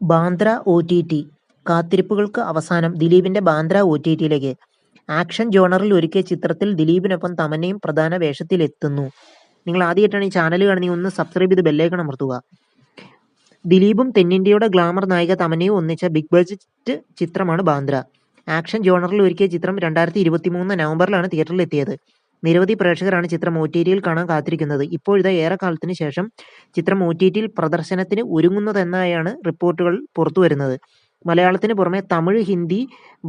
Bandra OTT കാത്തിരിപ്പുകൾക്ക് അവസാനം ദിലീപിന്റെ Bandra OTTയിലേക്ക്. Action ജോണറിൽ ഒരുക്കിയ ചിത്രത്തിൽ ദിലീപിനൊപ്പം തമന്നയും പ്രധാന വേഷത്തിലെത്തുന്നു. നിങ്ങൾ ആദ്യമായിട്ടാണ് ഈ ചാനൽ കാണുന്നതെങ്കിൽ ഒന്ന് സബ്സ്ക്രൈബ് ചെയ്ത് ബെല്ലൈക്കൺ അമർത്തുക. ദിലീപും തെന്നിന്ത്യയുടെ ഗ്ലാമർ നായിക തമന്നയും ഒന്നിച്ച ബിഗ് ബഡ്ജറ്റ് ചിത്രമാണ് ബാന്ദ്ര. ആക്ഷൻ ജോണറിൽ ഒരുക്കിയ ചിത്രം 2023 നവംബറിലാണ് തിയേറ്ററിൽ എത്തിയത്. നിരവധി പ്രേക്ഷകരാണ് ചിത്രം OTTയിൽ കാണാൻ കാത്തിരിക്കുന്നത്. ഇപ്പോഴിതാ ഏറെക്കാലത്തിന് ശേഷം ചിത്രം OTTയിൽ പ്രദർശനത്തിന് ഒരുങ്ങുന്നതെന്നായാണ് റിപ്പോർട്ടുകൾ പുറത്തുവരുന്നത്. മലയാളത്തിന് പുറമെ തമിഴ്, ഹിന്ദി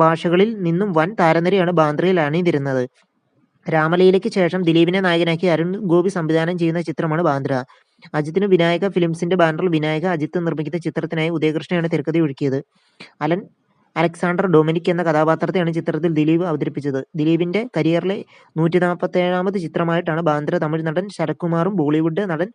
ഭാഷകളിൽ നിന്നും വൻ താരനിരയാണ് ബാന്ദ്രയിൽ അണിനിരുന്നത്. രാമലീലയ്ക്ക് ശേഷം ദിലീപിനെ നായകനാക്കി അരുൺ ഗോപി സംവിധാനം ചെയ്യുന്ന ചിത്രമാണ് ബാന്ദ്ര. അജിത്തിന് വിനായക ഫിലിംസിന്റെ ബാനറിൽ വിനായക അജിത്ത് നിർമ്മിക്കുന്ന ചിത്രത്തിനായി ഉദയകൃഷ്ണയാണ് തിരക്കഥ ഒരുക്കിയത്. അലക്സാണ്ടർ ഡൊമിനിക് എന്ന കഥാപാത്രത്തെയാണ് ചിത്രത്തിൽ ദിലീപ് അവതരിപ്പിച്ചത്. ദിലീപിന്റെ കരിയറിലെ 147ാമത് ചിത്രമായിട്ടാണ് ബാന്ദ്ര. തമിഴ് നടൻ ശരത്കുമാറും ബോളിവുഡ് നടൻ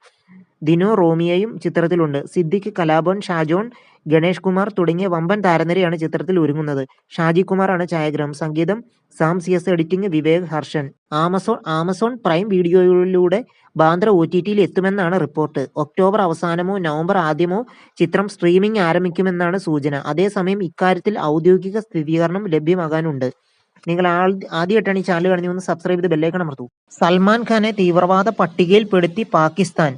ദിനോ റോമിയോയും ചിത്രത്തിലുണ്ട്. സിദ്ദിഖ്, കലാഭവൻ, ഷാജോൺ, ഗണേഷ് കുമാർ തുടങ്ങിയ വമ്പൻ താരനിരയാണ് ചിത്രത്തിൽ ഒരുങ്ങുന്നത്. ഷാജി കുമാറാണ് ഛായാഗ്രഹം. സംഗീതം Sam CS, editing Vivek Harshan. Amazon prime വീഡിയോയിലൂടെ ബാന്ദ്ര OTTയിൽ എത്തുമെന്നാണ് റിപ്പോർട്ട്. ഒക്ടോബർ അവസാനമോ നവംബർ ആദ്യമോ ചിത്രം സ്ട്രീമിംഗ് ആരംഭിക്കുമെന്നാണ് സൂചന. അതേസമയം ഇക്കാര്യത്തിൽ ഔദ്യോഗിക സ്ഥിരീകരണം ലഭ്യമാകാനുണ്ട്. നിങ്ങൾ ആദ്യമായിട്ടാണ് ഈ ചാനൽ കാണുന്നത് ഒന്ന് സബ്സ്ക്രൈബ് ചെയ്ത് ബെല്ലൈക്കൺ അമർത്തൂ. സൽമാൻ ഖാനെ തീവ്രവാദ പട്ടികയിൽപ്പെടുത്തി പാകിസ്ഥാൻ.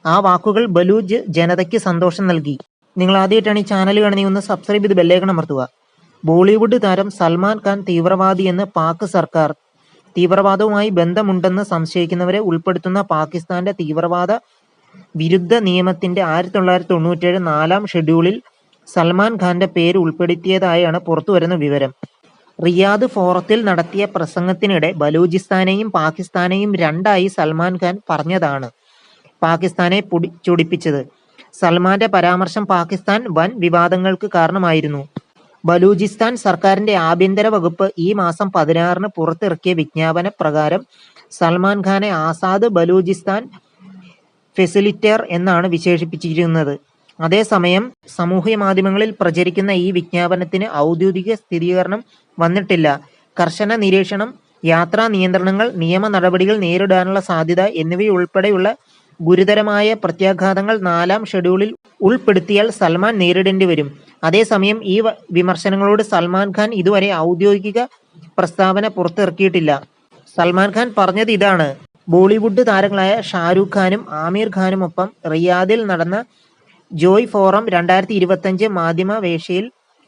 ആ വാക്കുകൾ ബലൂച്ച് ജനതയ്ക്ക് സന്തോഷം നൽകി. നിങ്ങൾ ആദ്യമായിട്ടാണ് ഈ ചാനൽ കാണുന്നത് ഒന്ന് സബ്സ്ക്രൈബ് ചെയ്ത് ബെല്ലൈക്കൺ അമർത്തുക. ബോളിവുഡ് താരം സൽമാൻ ഖാൻ തീവ്രവാദിയെന്ന് പാക് സർക്കാർ. തീവ്രവാദവുമായി ബന്ധമുണ്ടെന്ന് സംശയിക്കുന്നവരെ ഉൾപ്പെടുത്തുന്ന പാകിസ്ഥാന്റെ തീവ്രവാദ വിരുദ്ധ നിയമത്തിന്റെ 1997 4ാം ഷെഡ്യൂളിൽ സൽമാൻ ഖാന്റെ പേര് ഉൾപ്പെടുത്തിയതായാണ് പുറത്തുവരുന്ന വിവരം. റിയാദ് ഫോറത്തിൽ നടത്തിയ പ്രസംഗത്തിനിടെ ബലൂചിസ്ഥാനെയും പാകിസ്ഥാനെയും രണ്ടായി സൽമാൻ ഖാൻ പറഞ്ഞതാണ് പാകിസ്ഥാനെ ചൊടിപ്പിച്ചത്. സൽമാന്റെ പരാമർശം പാകിസ്ഥാൻ വൻ വിവാദങ്ങൾക്ക് കാരണമായിരുന്നു. ബലൂചിസ്ഥാൻ സർക്കാരിന്റെ ആഭ്യന്തര വകുപ്പ് ഈ മാസം 16-ന് പുറത്തിറക്കിയ വിജ്ഞാപന പ്രകാരം സൽമാൻ ഖാനെ ആസാദ് ബലൂചിസ്ഥാൻ ഫെസിലിറ്റേറ്റർ എന്നാണ് വിശേഷിപ്പിച്ചിരുന്നത്. അതേസമയം സാമൂഹ്യ മാധ്യമങ്ങളിൽ പ്രചരിക്കുന്ന ഈ വിജ്ഞാപനത്തിന് ഔദ്യോഗിക സ്ഥിരീകരണം വന്നിട്ടില്ല. കർശന നിരീക്ഷണം, യാത്രാ നിയന്ത്രണങ്ങൾ, നിയമ നടപടികൾ നേരിടാനുള്ള സാധ്യത എന്നിവയുൾപ്പെടെയുള്ള ഗുരുതരമായ പ്രത്യാഘാതങ്ങൾ 4ാം ഷെഡ്യൂളിൽ ഉൾപ്പെടുത്തിയാൽ സൽമാൻ നേരിടേണ്ടി വരും. അതേസമയം ഈ വിമർശനങ്ങളോട് സൽമാൻ ഖാൻ ഇതുവരെ ഔദ്യോഗിക പ്രസ്താവന പുറത്തിറക്കിയിട്ടില്ല. സൽമാൻ ഖാൻ പറഞ്ഞത് ഇതാണ്: ബോളിവുഡ് താരങ്ങളായ ഷാരൂഖ് ഖാനും ആമിർ ഖാനുമൊപ്പം റിയാദിൽ നടന്ന ജോയ് ഫോറം 2025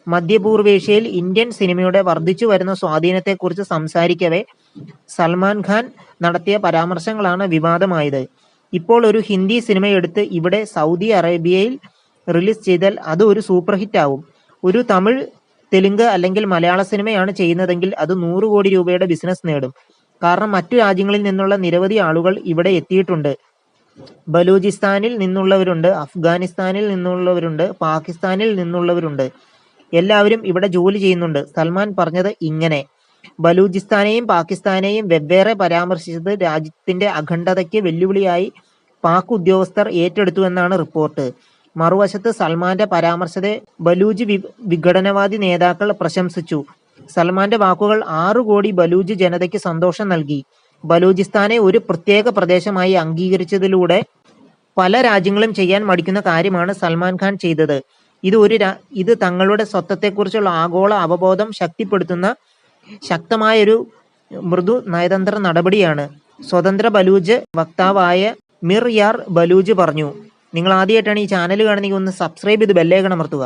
മധ്യപൂർവേഷ്യയിൽ ഇന്ത്യൻ സിനിമയുടെ വർദ്ധിച്ചു വരുന്ന സ്വാധീനത്തെക്കുറിച്ച് സംസാരിക്കവേ സൽമാൻ ഖാൻ നടത്തിയ പരാമർശങ്ങളാണ് വിവാദമായത്. ഇപ്പോൾ ഒരു ഹിന്ദി സിനിമയെടുത്ത് ഇവിടെ സൗദി അറേബ്യയിൽ റിലീസ് ചെയ്താൽ അത് ഒരു സൂപ്പർ ഹിറ്റ് ആവും. ഒരു തമിഴ്, തെലുങ്ക് അല്ലെങ്കിൽ മലയാള സിനിമയാണ് ചെയ്യുന്നതെങ്കിൽ അത് 100 കോടി രൂപയുടെ ബിസിനസ് നേടും. കാരണം മറ്റു രാജ്യങ്ങളിൽ നിന്നുള്ള നിരവധി ആളുകൾ ഇവിടെ എത്തിയിട്ടുണ്ട്. ബലൂചിസ്ഥാനിൽ നിന്നുള്ളവരുണ്ട്, അഫ്ഗാനിസ്ഥാനിൽ നിന്നുള്ളവരുണ്ട്, പാകിസ്ഥാനിൽ നിന്നുള്ളവരുണ്ട്. എല്ലാവരും ഇവിടെ ജോലി ചെയ്യുന്നുണ്ട്. സൽമാൻ പറഞ്ഞത് ഇങ്ങനെ. ബലൂചിസ്ഥാനെയും പാകിസ്ഥാനെയും വെവ്വേറെ പരാമർശിച്ചത് രാജ്യത്തിന്റെ അഖണ്ഡതയ്ക്ക് വെല്ലുവിളിയായി പാക് ഉദ്യോഗസ്ഥർ ഏറ്റെടുത്തുവെന്നാണ് റിപ്പോർട്ട്. മറുവശത്ത് സൽമാന്റെ പരാമർശത്തെ ബലൂജ് വിഘടനവാദി നേതാക്കൾ പ്രശംസിച്ചു. സൽമാന്റെ വാക്കുകൾ 6 കോടി ബലൂജ് ജനതയ്ക്ക് സന്തോഷം നൽകി. ബലൂചിസ്ഥാനെ ഒരു പ്രത്യേക പ്രദേശമായി അംഗീകരിച്ചതിലൂടെ പല രാജ്യങ്ങളും ചെയ്യാൻ മടിക്കുന്ന കാര്യമാണ് സൽമാൻ ഖാൻ ചെയ്തത്. ഇത് തങ്ങളുടെ സ്വത്വത്തെക്കുറിച്ചുള്ള ആഗോള അവബോധം ശക്തിപ്പെടുത്തുന്ന ശക്തമായൊരു മൃദു നയതന്ത്ര നടപടിയാണ്, സ്വതന്ത്ര ബലൂച്ച് വക്താവായ മിർ യാർ ബലൂച്ച് പറഞ്ഞു. നിങ്ങൾ ആദ്യമായിട്ടാണ് ഈ ചാനൽ കാണുന്നതെങ്കിൽ ഒന്ന് സബ്സ്ക്രൈബ് ചെയ്ത് ബെല്ലൈക്കൺ അമർത്തുക.